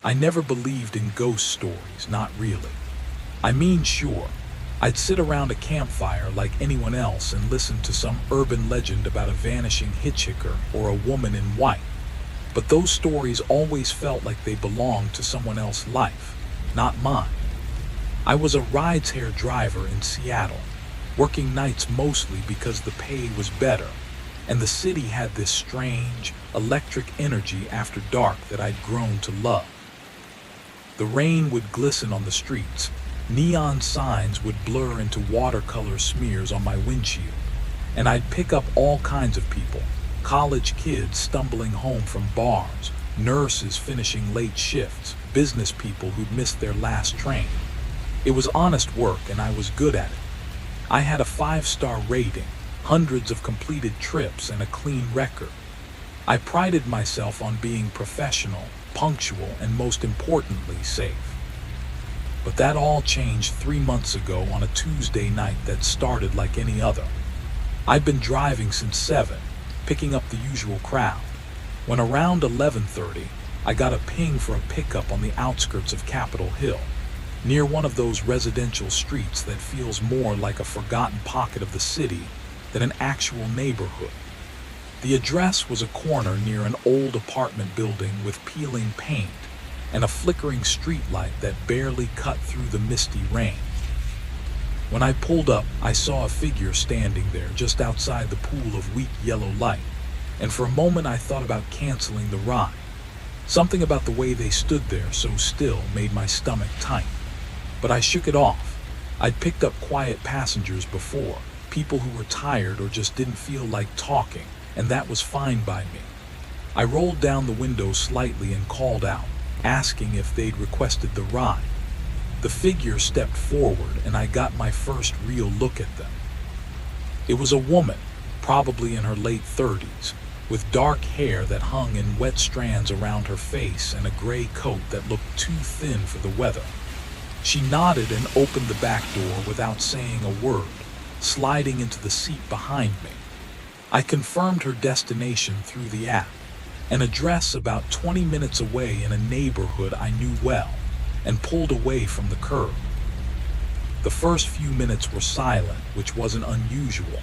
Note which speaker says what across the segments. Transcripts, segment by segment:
Speaker 1: I never believed in ghost stories, not really. I mean, sure, I'd sit around a campfire like anyone else and listen to some urban legend about a vanishing hitchhiker or a woman in white. But those stories always felt like they belonged to someone else's life, not mine. I was a rides-hair driver in Seattle, working nights mostly because the pay was better, and the city had this strange, electric energy after dark that I'd grown to love. The rain would glisten on the streets, neon signs would blur into watercolor smears on my windshield, and I'd pick up all kinds of people, college kids stumbling home from bars, nurses finishing late shifts, business people who'd missed their last train. It was honest work and I was good at it. I had a 5-star rating, hundreds of completed trips, and a clean record. I prided myself on being professional, punctual, and most importantly, safe. But that all changed 3 months ago on a Tuesday night that started like any other. I'd been driving since 7, picking up the usual crowd, when around 11:30, I got a ping for a pickup on the outskirts of Capitol Hill, near one of those residential streets that feels more like a forgotten pocket of the city than an actual neighborhood. The address was a corner near an old apartment building with peeling paint and a flickering streetlight that barely cut through the misty rain. When I pulled up, I saw a figure standing there just outside the pool of weak yellow light, and for a moment I thought about canceling the ride. Something about the way they stood there so still made my stomach tight. But I shook it off. I'd picked up quiet passengers before, people who were tired or just didn't feel like talking, and that was fine by me. I rolled down the window slightly and called out, asking if they'd requested the ride. The figure stepped forward and I got my first real look at them. It was a woman, probably in her late 30s, with dark hair that hung in wet strands around her face and a gray coat that looked too thin for the weather. She nodded and opened the back door without saying a word, sliding into the seat behind me. I confirmed her destination through the app, an address about 20 minutes away in a neighborhood I knew well, and pulled away from the curb. The first few minutes were silent, which wasn't unusual,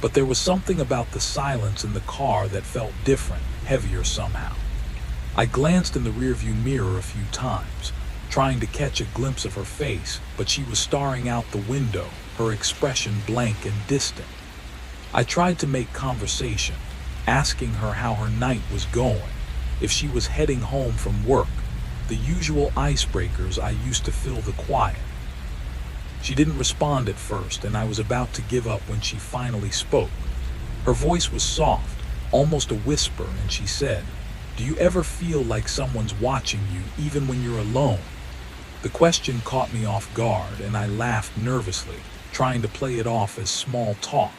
Speaker 1: but there was something about the silence in the car that felt different, heavier somehow. I glanced in the rearview mirror a few times, trying to catch a glimpse of her face, but she was staring out the window, her expression blank and distant. I tried to make conversation, asking her how her night was going, if she was heading home from work, the usual icebreakers I used to fill the quiet. She didn't respond at first, and I was about to give up when she finally spoke. Her voice was soft, almost a whisper, and she said, "Do you ever feel like someone's watching you even when you're alone?" The question caught me off guard, and I laughed nervously, trying to play it off as small talk.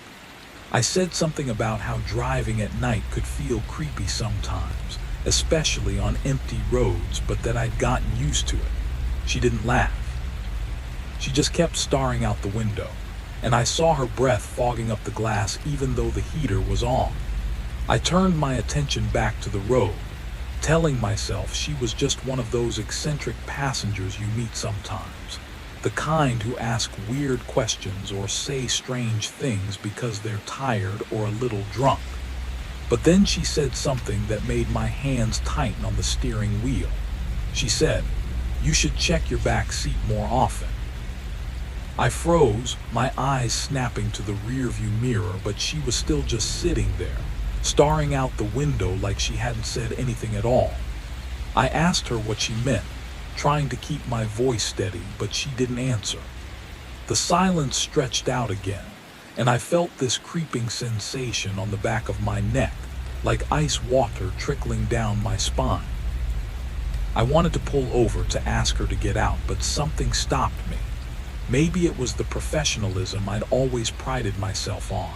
Speaker 1: I said something about how driving at night could feel creepy sometimes, especially on empty roads, but that I'd gotten used to it. She didn't laugh. She just kept staring out the window, and I saw her breath fogging up the glass even though the heater was on. I turned my attention back to the road, telling myself she was just one of those eccentric passengers you meet sometimes, the kind who ask weird questions or say strange things because they're tired or a little drunk. But then she said something that made my hands tighten on the steering wheel. She said, "You should check your back seat more often." I froze, my eyes snapping to the rearview mirror, but she was still just sitting there, staring out the window like she hadn't said anything at all. I asked her what she meant, trying to keep my voice steady, but she didn't answer. The silence stretched out again, and I felt this creeping sensation on the back of my neck, like ice water trickling down my spine. I wanted to pull over to ask her to get out, but something stopped me. Maybe it was the professionalism I'd always prided myself on,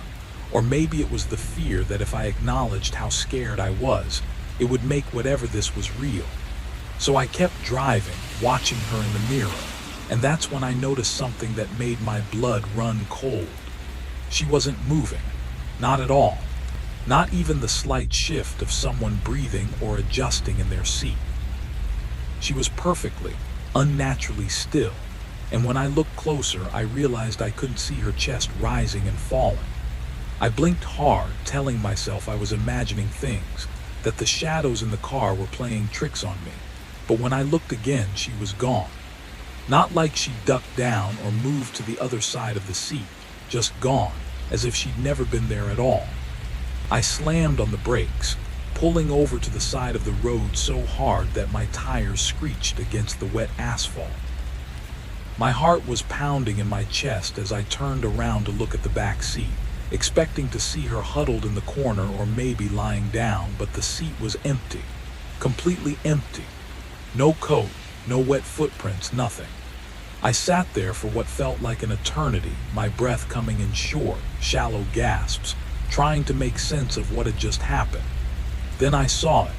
Speaker 1: or maybe it was the fear that if I acknowledged how scared I was, it would make whatever this was real. So I kept driving, watching her in the mirror, and that's when I noticed something that made my blood run cold. She wasn't moving, not at all, not even the slight shift of someone breathing or adjusting in their seat. She was perfectly, unnaturally still, and when I looked closer, I realized I couldn't see her chest rising and falling. I blinked hard, telling myself I was imagining things, that the shadows in the car were playing tricks on me. But when I looked again, she was gone. Not like she ducked down or moved to the other side of the seat, just gone, as if she'd never been there at all. I slammed on the brakes, pulling over to the side of the road so hard that my tires screeched against the wet asphalt. My heart was pounding in my chest as I turned around to look at the back seat, expecting to see her huddled in the corner or maybe lying down, but the seat was empty, completely empty. No coat, no wet footprints, nothing. I sat there for what felt like an eternity, my breath coming in short, shallow gasps, trying to make sense of what had just happened. Then I saw it,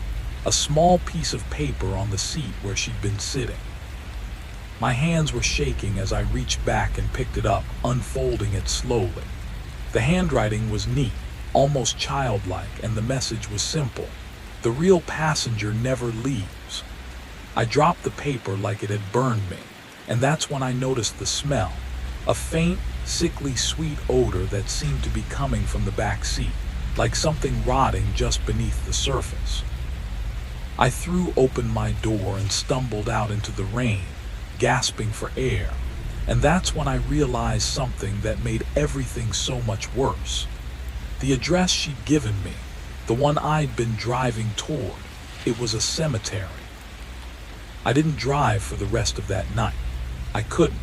Speaker 1: a small piece of paper on the seat where she'd been sitting. My hands were shaking as I reached back and picked it up, unfolding it slowly. The handwriting was neat, almost childlike, and the message was simple. The real passenger never leaves. I dropped the paper like it had burned me, and that's when I noticed the smell, a faint, sickly sweet odor that seemed to be coming from the back seat, like something rotting just beneath the surface. I threw open my door and stumbled out into the rain, gasping for air, and that's when I realized something that made everything so much worse. The address she'd given me, the one I'd been driving toward, it was a cemetery. I didn't drive for the rest of that night. I couldn't.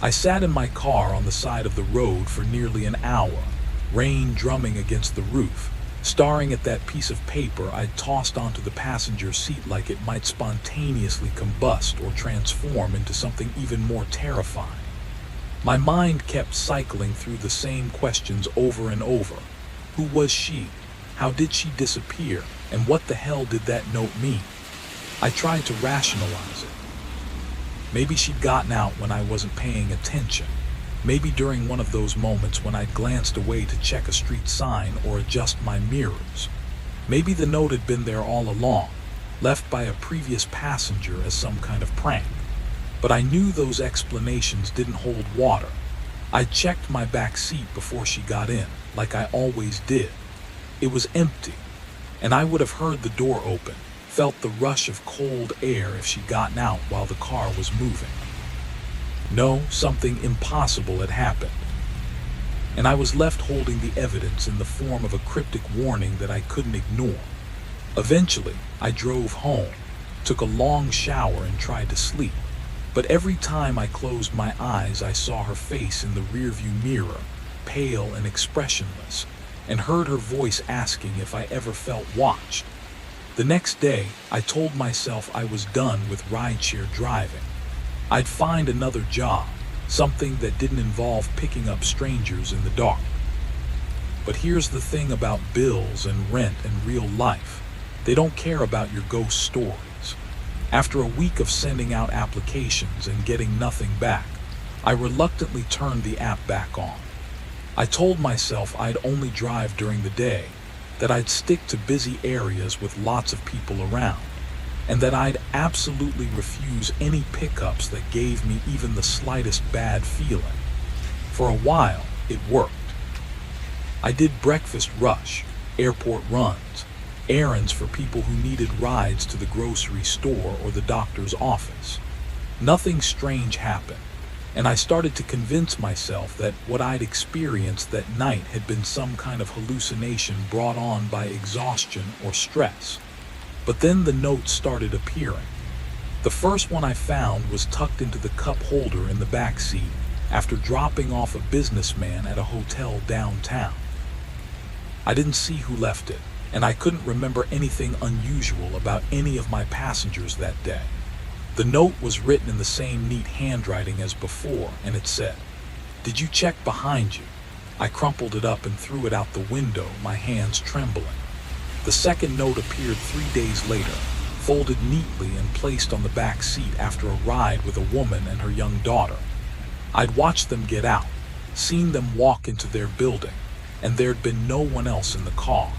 Speaker 1: I sat in my car on the side of the road for nearly an hour, rain drumming against the roof, staring at that piece of paper I'd tossed onto the passenger seat like it might spontaneously combust or transform into something even more terrifying. My mind kept cycling through the same questions over and over. Who was she? How did she disappear? And what the hell did that note mean? I tried to rationalize it. Maybe she'd gotten out when I wasn't paying attention. Maybe during one of those moments when I'd glanced away to check a street sign or adjust my mirrors. Maybe the note had been there all along, left by a previous passenger as some kind of prank. But I knew those explanations didn't hold water. I checked my back seat before she got in, like I always did. It was empty, and I would have heard the door open, felt the rush of cold air if she'd gotten out while the car was moving. No, something impossible had happened. And I was left holding the evidence in the form of a cryptic warning that I couldn't ignore. Eventually, I drove home, took a long shower and tried to sleep. But every time I closed my eyes, I saw her face in the rearview mirror, pale and expressionless, and heard her voice asking if I ever felt watched. The next day, I told myself I was done with rideshare driving. I'd find another job, something that didn't involve picking up strangers in the dark. But here's the thing about bills and rent and real life. They don't care about your ghost stories. After a week of sending out applications and getting nothing back, I reluctantly turned the app back on. I told myself I'd only drive during the day, that I'd stick to busy areas with lots of people around, and that I'd absolutely refuse any pickups that gave me even the slightest bad feeling. For a while, it worked. I did breakfast rush, airport runs, errands for people who needed rides to the grocery store or the doctor's office. Nothing strange happened, and I started to convince myself that what I'd experienced that night had been some kind of hallucination brought on by exhaustion or stress. But then the notes started appearing. The first one I found was tucked into the cup holder in the back seat after dropping off a businessman at a hotel downtown. I didn't see who left it, and I couldn't remember anything unusual about any of my passengers that day. The note was written in the same neat handwriting as before, and it said, "Did you check behind you?" I crumpled it up and threw it out the window, my hands trembling. The second note appeared 3 days later, folded neatly and placed on the back seat after a ride with a woman and her young daughter. I'd watched them get out, seen them walk into their building, and there'd been no one else in the car.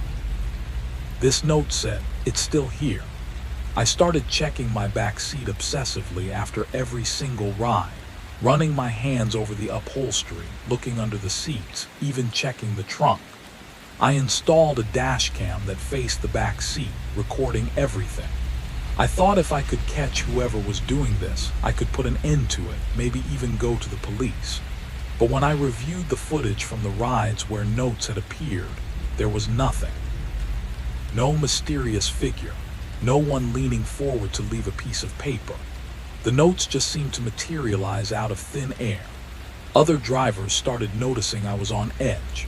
Speaker 1: This note said, "It's still here. I started checking my back seat obsessively after every single ride, running my hands over the upholstery, looking under the seats, even checking the trunk. I installed a dash cam that faced the back seat, recording everything. I thought if I could catch whoever was doing this, I could put an end to it, maybe even go to the police. But when I reviewed the footage from the rides where notes had appeared, there was nothing. No mysterious figure, no one leaning forward to leave a piece of paper. The notes just seemed to materialize out of thin air. Other drivers started noticing I was on edge.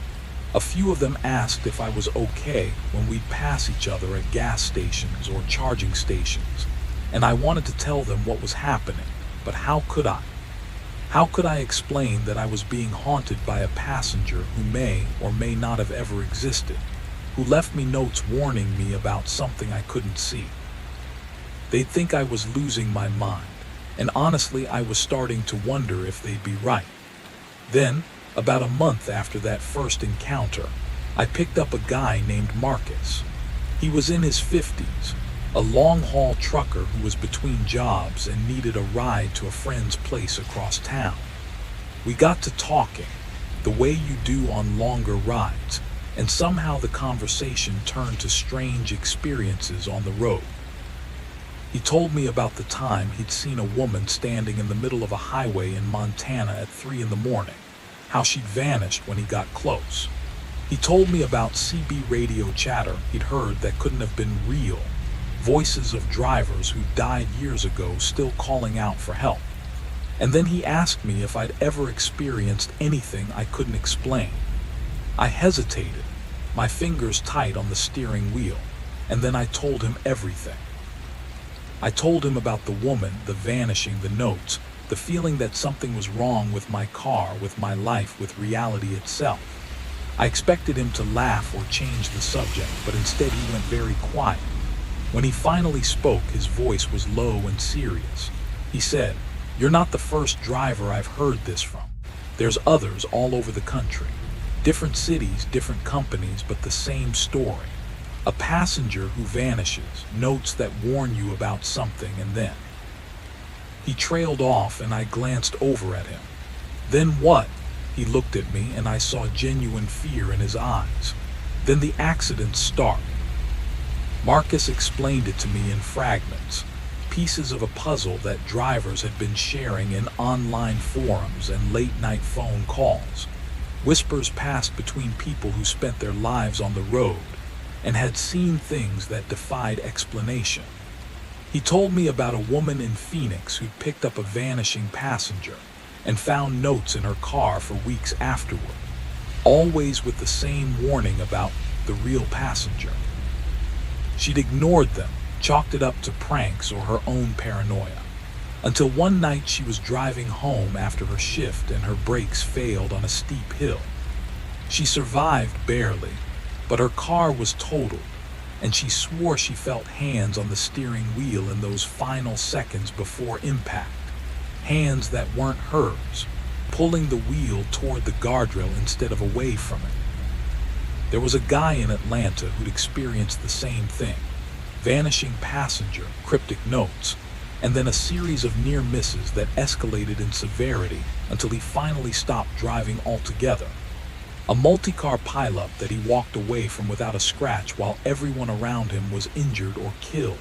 Speaker 1: A few of them asked if I was okay when we'd pass each other at gas stations or charging stations, and I wanted to tell them what was happening, but how could I? How could I explain that I was being haunted by a passenger who may or may not have ever existed, who left me notes warning me about something I couldn't see? They'd think I was losing my mind, and honestly I was starting to wonder if they'd be right. Then, about a month after that first encounter, I picked up a guy named Marcus. He was in his 50s, a long-haul trucker who was between jobs and needed a ride to a friend's place across town. We got to talking, the way you do on longer rides, and somehow the conversation turned to strange experiences on the road. He told me about the time he'd seen a woman standing in the middle of a highway in Montana at 3 in the morning, how she'd vanished when he got close. He told me about CB radio chatter he'd heard that couldn't have been real, voices of drivers who died years ago still calling out for help. And then he asked me if I'd ever experienced anything I couldn't explain. I hesitated, my fingers tight on the steering wheel, and then I told him everything. I told him about the woman, the vanishing, the notes, the feeling that something was wrong with my car, with my life, with reality itself. I expected him to laugh or change the subject, but instead he went very quiet. When he finally spoke, his voice was low and serious. He said, "You're not the first driver I've heard this from. There's others all over the country. Different cities, different companies, but the same story. A passenger who vanishes, notes that warn you about something, and then..." He trailed off and I glanced over at him. "Then what?" He looked at me and I saw genuine fear in his eyes. Then the accident started. Marcus explained it to me in fragments, pieces of a puzzle that drivers had been sharing in online forums and late-night phone calls. Whispers passed between people who spent their lives on the road and had seen things that defied explanation. He told me about a woman in Phoenix who picked up a vanishing passenger and found notes in her car for weeks afterward, always with the same warning about the real passenger. She'd ignored them, chalked it up to pranks or her own paranoia, until one night she was driving home after her shift and her brakes failed on a steep hill. She survived barely, but her car was totaled, and she swore she felt hands on the steering wheel in those final seconds before impact, hands that weren't hers, pulling the wheel toward the guardrail instead of away from it. There was a guy in Atlanta who'd experienced the same thing, vanishing passenger, cryptic notes, and then a series of near misses that escalated in severity until he finally stopped driving altogether. A multi-car pileup that he walked away from without a scratch while everyone around him was injured or killed.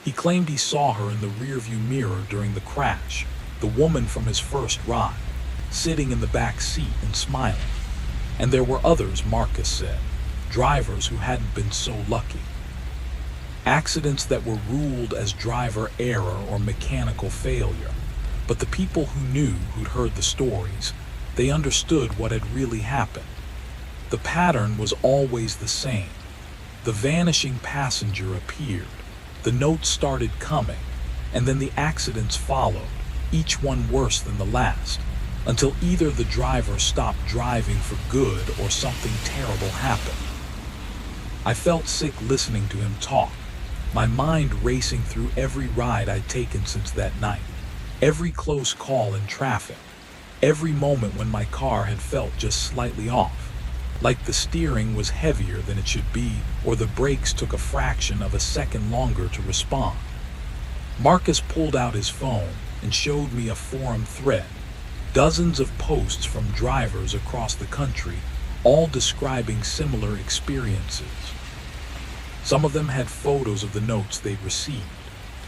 Speaker 1: He claimed he saw her in the rearview mirror during the crash, the woman from his first ride, sitting in the back seat and smiling. And there were others, Marcus said, drivers who hadn't been so lucky. Accidents that were ruled as driver error or mechanical failure. But the people who knew, who'd heard the stories, they understood what had really happened. The pattern was always the same. The vanishing passenger appeared, the notes started coming, and then the accidents followed, each one worse than the last, until either the driver stopped driving for good or something terrible happened. I felt sick listening to him talk, my mind racing through every ride I'd taken since that night, every close call in traffic, every moment when my car had felt just slightly off. like the steering was heavier than it should be, or the brakes took a fraction of a second longer to respond. Marcus pulled out his phone and showed me a forum thread, dozens of posts from drivers across the country, all describing similar experiences. Some of them had photos of the notes they'd received,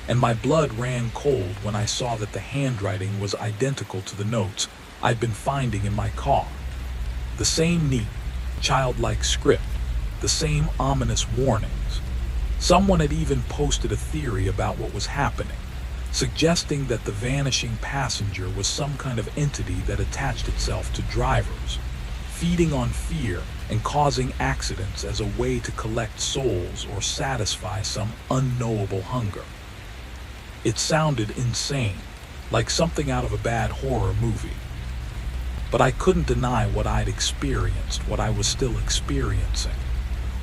Speaker 1: and my blood ran cold when I saw that the handwriting was identical to the notes I'd been finding in my car. The same neat, childlike script, the same ominous warnings. Someone had even posted a theory about what was happening, suggesting that the vanishing passenger was some kind of entity that attached itself to drivers, feeding on fear and causing accidents as a way to collect souls or satisfy some unknowable hunger. It sounded insane, like something out of a bad horror movie. But I couldn't deny what I'd experienced, what I was still experiencing.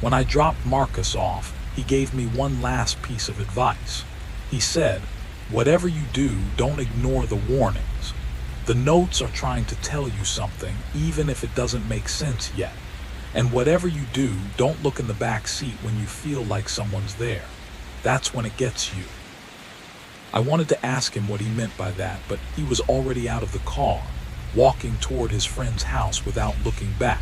Speaker 1: When I dropped Marcus off, he gave me one last piece of advice. He said, "Whatever you do, don't ignore the warnings. The notes are trying to tell you something, even if it doesn't make sense yet. And whatever you do, don't look in the back seat when you feel like someone's there. That's when it gets you." I wanted to ask him what he meant by that, but he was already out of the car, walking toward his friend's house without looking back.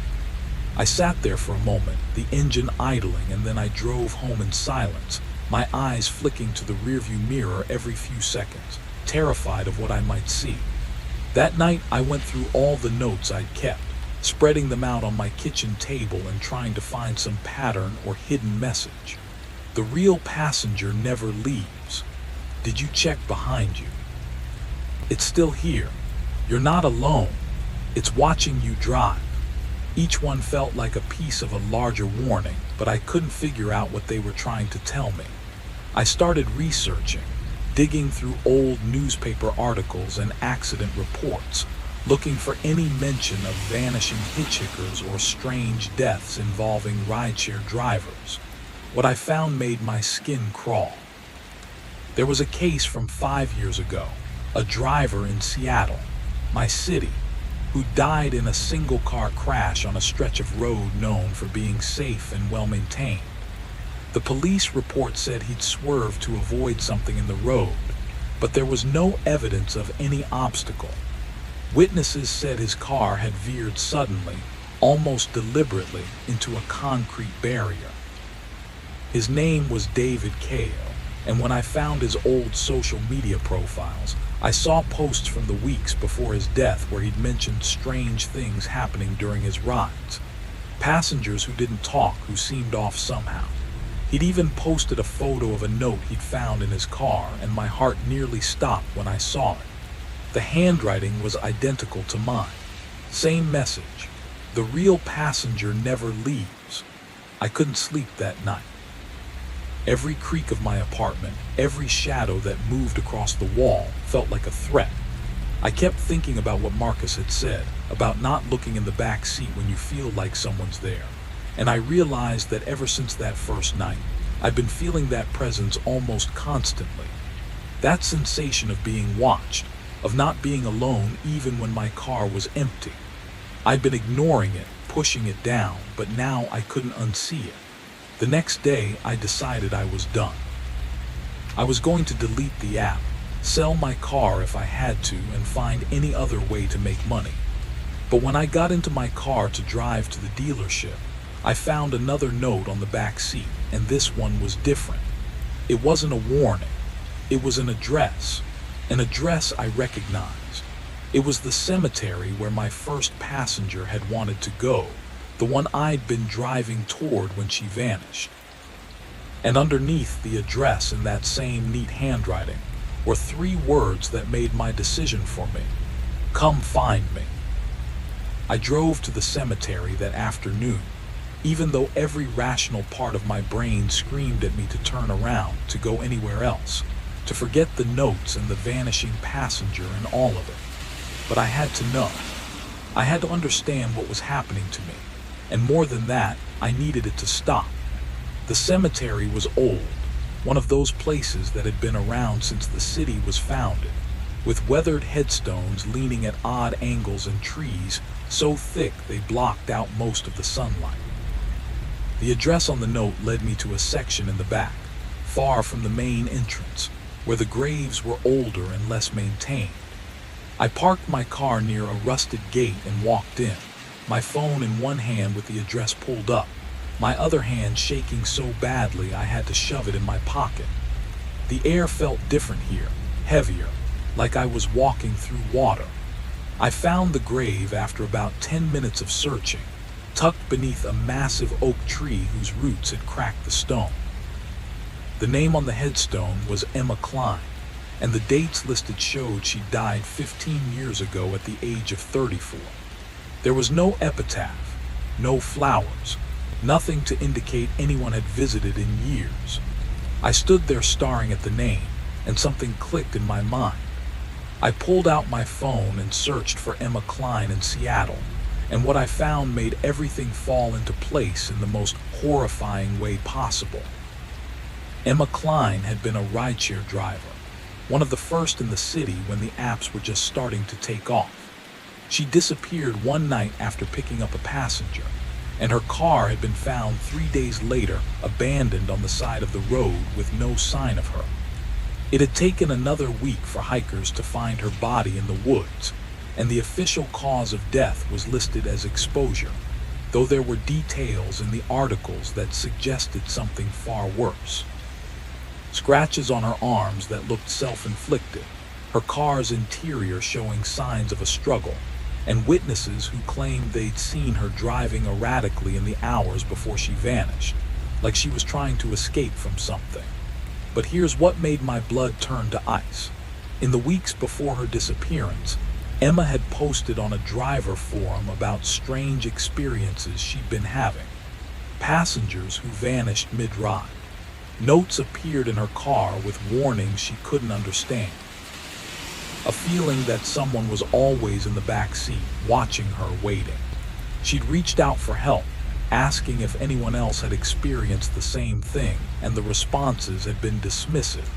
Speaker 1: I sat there for a moment, the engine idling, and then I drove home in silence, my eyes flicking to the rearview mirror every few seconds, terrified of what I might see. That night, I went through all the notes I'd kept, spreading them out on my kitchen table and trying to find some pattern or hidden message. The real passenger never leaves. Did you check behind you? It's still here. You're not alone. It's watching you drive. Each one felt like a piece of a larger warning, but I couldn't figure out what they were trying to tell me. I started researching, digging through old newspaper articles and accident reports, looking for any mention of vanishing hitchhikers or strange deaths involving rideshare drivers. What I found made my skin crawl. There was a case from 5 years ago, a driver in Seattle, my city, who died in a single-car crash on a stretch of road known for being safe and well-maintained. The police report said he'd swerved to avoid something in the road, but there was no evidence of any obstacle. Witnesses said his car had veered suddenly, almost deliberately, into a concrete barrier. His name was David Kao, and when I found his old social media profiles, I saw posts from the weeks before his death where he'd mentioned strange things happening during his rides. Passengers who didn't talk, who seemed off somehow. He'd even posted a photo of a note he'd found in his car, and my heart nearly stopped when I saw it. The handwriting was identical to mine. Same message. The real passenger never leaves. I couldn't sleep that night. Every creak of my apartment, every shadow that moved across the wall felt like a threat. I kept thinking about what Marcus had said, about not looking in the back seat when you feel like someone's there. And I realized that ever since that first night, I've been feeling that presence almost constantly. That sensation of being watched, of not being alone even when my car was empty. I'd been ignoring it, pushing it down, but now I couldn't unsee it. The next day, I decided I was done. I was going to delete the app, sell my car if I had to, and find any other way to make money. But when I got into my car to drive to the dealership, I found another note on the back seat, and this one was different. It wasn't a warning. It was an address I recognized. It was the cemetery where my first passenger had wanted to go, the one I'd been driving toward when she vanished. And underneath the address in that same neat handwriting were 3 words that made my decision for me. Come find me. I drove to the cemetery that afternoon, even though every rational part of my brain screamed at me to turn around, to go anywhere else, to forget the notes and the vanishing passenger and all of it. But I had to know. I had to understand what was happening to me. And more than that, I needed it to stop. The cemetery was old, one of those places that had been around since the city was founded. with weathered headstones leaning at odd angles and trees so thick they blocked out most of the sunlight. The address on the note led me to a section in the back, far from the main entrance, where the graves were older and less maintained. I parked my car near a rusted gate and walked in, my phone in one hand with the address pulled up, my other hand shaking so badly I had to shove it in my pocket. The air felt different here, heavier, like I was walking through water. I found the grave after about 10 minutes of searching, tucked beneath a massive oak tree whose roots had cracked the stone. The name on the headstone was Emma Cline, and the dates listed showed she died 15 years ago at the age of 34. There was no epitaph, no flowers, nothing to indicate anyone had visited in years. I stood there staring at the name, and something clicked in my mind. I pulled out my phone and searched for Emma Cline in Seattle, and what I found made everything fall into place in the most horrifying way possible. Emma Cline had been a rideshare driver, one of the first in the city when the apps were just starting to take off. She disappeared one night after picking up a passenger, and her car had been found 3 days later abandoned on the side of the road with no sign of her. It had taken another week for hikers to find her body in the woods, and the official cause of death was listed as exposure, though there were details in the articles that suggested something far worse. Scratches on her arms that looked self-inflicted, her car's interior showing signs of a struggle, and witnesses who claimed they'd seen her driving erratically in the hours before she vanished, like she was trying to escape from something. But here's what made my blood turn to ice. In the weeks before her disappearance, Emma had posted on a driver forum about strange experiences she'd been having. Passengers who vanished mid-ride. Notes appeared in her car with warnings she couldn't understand. A feeling that someone was always in the back seat, watching her, waiting. She'd reached out for help, asking if anyone else had experienced the same thing, and the responses had been dismissive,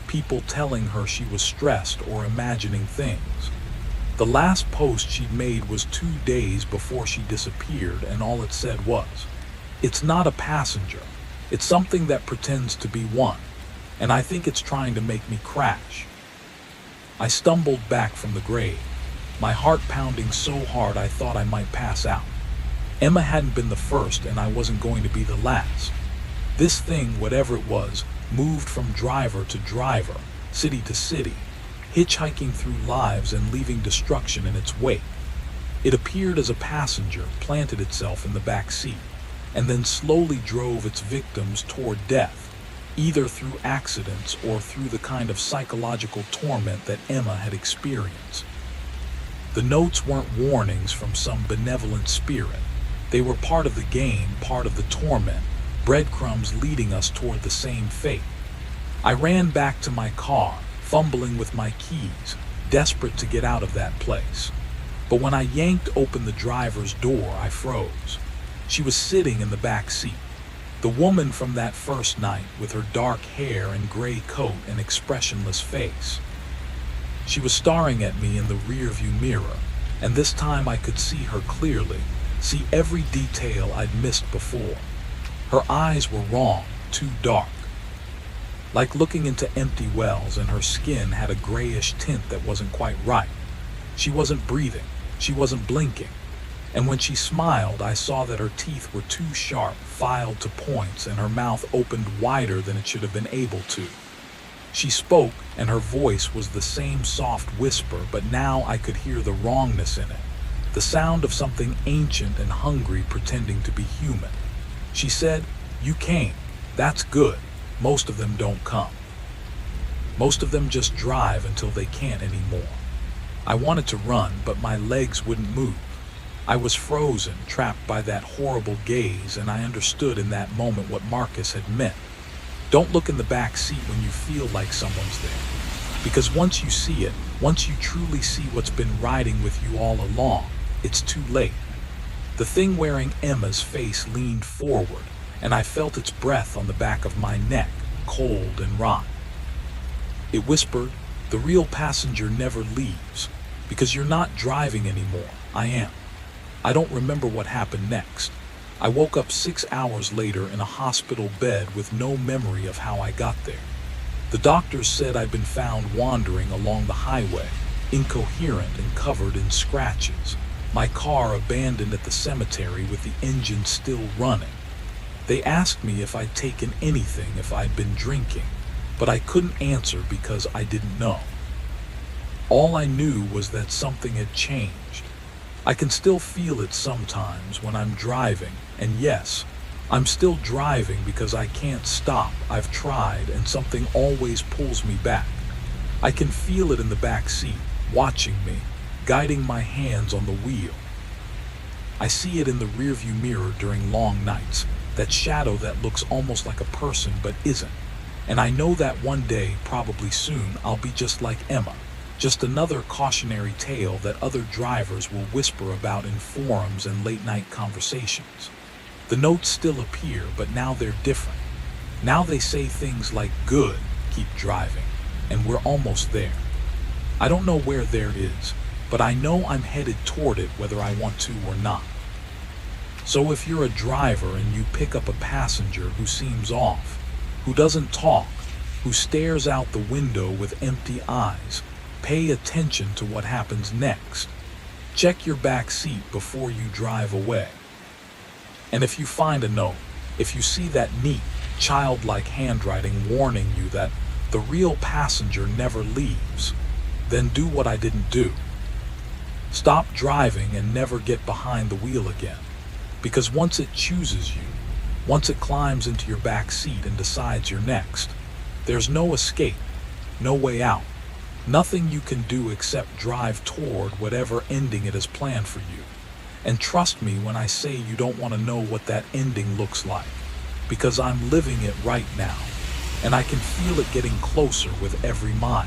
Speaker 1: people telling her she was stressed or imagining things. The last post she'd made was 2 days before she disappeared, and all it said was, "It's not a passenger. It's something that pretends to be one, and I think it's trying to make me crash." I stumbled back from the grave, my heart pounding so hard I thought I might pass out. Emma hadn't been the first, and I wasn't going to be the last. This thing, whatever it was, moved from driver to driver, city to city, hitchhiking through lives and leaving destruction in its wake. It appeared as a passenger, planted itself in the back seat, and then slowly drove its victims toward death, either through accidents or through the kind of psychological torment that Emma had experienced. The notes weren't warnings from some benevolent spirit. They were part of the game, part of the torment, breadcrumbs leading us toward the same fate. I ran back to my car, fumbling with my keys, desperate to get out of that place. But when I yanked open the driver's door, I froze. She was sitting in the back seat. The woman from that first night, with her dark hair and gray coat and expressionless face. She was staring at me in the rearview mirror, and this time I could see her clearly, see every detail I'd missed before. Her eyes were wrong, too dark. Like looking into empty wells, and her skin had a grayish tint that wasn't quite right. She wasn't breathing, she wasn't blinking. And when she smiled, I saw that her teeth were too sharp, filed to points, and her mouth opened wider than it should have been able to. She spoke, and her voice was the same soft whisper, but now I could hear the wrongness in it, the sound of something ancient and hungry pretending to be human. She said, "You came. That's good. Most of them don't come. Most of them just drive until they can't anymore." I wanted to run, but my legs wouldn't move. I was frozen, trapped by that horrible gaze, and I understood in that moment what Marcus had meant. Don't look in the back seat when you feel like someone's there. Because once you see it, once you truly see what's been riding with you all along, it's too late. The thing wearing Emma's face leaned forward, and I felt its breath on the back of my neck, cold and raw. It whispered, The real passenger never leaves, because you're not driving anymore. I am. I don't remember what happened next. I woke up 6 hours later in a hospital bed with no memory of how I got there. The doctors said I'd been found wandering along the highway, incoherent and covered in scratches. My car abandoned at the cemetery with the engine still running. They asked me if I'd taken anything, if I'd been drinking, but I couldn't answer because I didn't know. All I knew was that something had changed. I can still feel it sometimes when I'm driving, and yes, I'm still driving because I can't stop. I've tried, and something always pulls me back. I can feel it in the back seat, watching me, guiding my hands on the wheel. I see it in the rearview mirror during long nights, that shadow that looks almost like a person but isn't. And I know that one day, probably soon, I'll be just like Emma, just another cautionary tale that other drivers will whisper about in forums and late-night conversations. The notes still appear, but now they're different. Now they say things like, "Good, keep driving," and "We're almost there." I don't know where there is, but I know I'm headed toward it whether I want to or not. So if you're a driver and you pick up a passenger who seems off, who doesn't talk, who stares out the window with empty eyes, pay attention to what happens next. Check your back seat before you drive away. And if you find a note, if you see that neat, childlike handwriting warning you that the real passenger never leaves, then do what I didn't do. Stop driving and never get behind the wheel again. Because once it chooses you, once it climbs into your back seat and decides you're next, there's no escape, no way out. Nothing you can do except drive toward whatever ending it has planned for you. And trust me when I say you don't want to know what that ending looks like, because I'm living it right now, and I can feel it getting closer with every mile.